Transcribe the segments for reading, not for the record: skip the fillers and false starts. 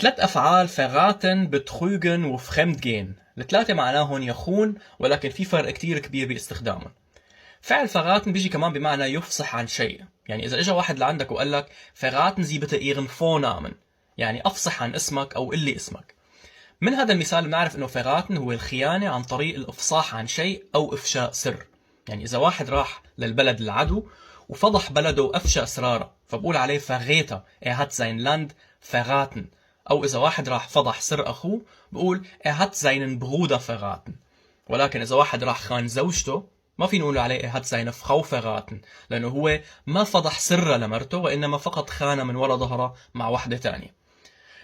ثلاث أفعال verraten, betrügen وفرemdgehen. الثلاثة معناهم يخون، ولكن في فرق كتير كبير باستخدامهم. فعل verraten بيجي كمان بمعنى يفصح عن شيء. يعني إذا إجا واحد لعندك وقال لك verraten Sie bitte Ihren Vornamen، يعني أفصح عن اسمك أو قل لي اسمك. من هذا المثال بنعرف إنه verraten هو الخيانة عن طريق الإفصاح عن شيء أو إفشاء سر. يعني إذا واحد راح للبلد العدو وفضح بلده وأفشى أسراره، فبقول عليه verräter، hat sein Land verraten. أو إذا واحد راح فضح سر أخوه بقول hat seinen Bruder verraten. ولكن إذا واحد راح خان زوجته ما في نقول عليه hat seine Frau verraten، لأنه هو ما فضح سر لمرته وإنما فقط خانة من وراء ظهره مع واحدة تانية.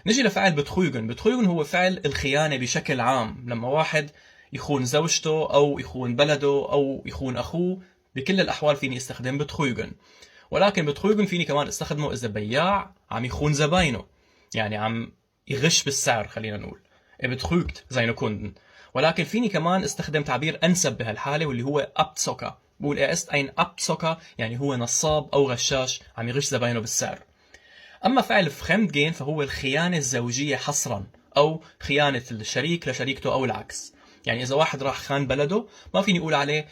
نجي لفعل بتخويغن. بتخويغن هو فعل الخيانة بشكل عام، لما واحد يخون زوجته أو يخون بلده أو يخون أخوه، بكل الأحوال فيني استخدم بتخويغن. ولكن بتخويغن فيني كمان استخدمه إذا بياع عم يخون زباينه، يعني عم يغش بالسعر، خلينا نقول بتخويغت seine Kunden. ولكن فيني كمان استخدم تعبير أنسب بهالحالة واللي هو Abzocker. بقول ist ein Abzocker، يعني هو نصاب أو غشاش عم يغش زباينه بالسعر. أما فعل fremdgehen فهو الخيانة الزوجية حصرا، أو خيانة الشريك لشريكته أو العكس. يعني إذا واحد راح خان بلده ما فيني أقول عليه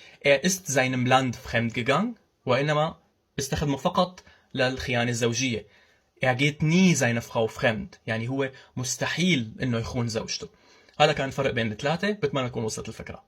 ist seinem Land fremdgegangen، وإنما استخدمه فقط للخيانة الزوجية. geht nie seine Frau fremd، يعني هو مستحيل إنه يخون زوجته. هذا كان الفرق بين الثلاثة، بتمنى تكون وصلت الفكرة.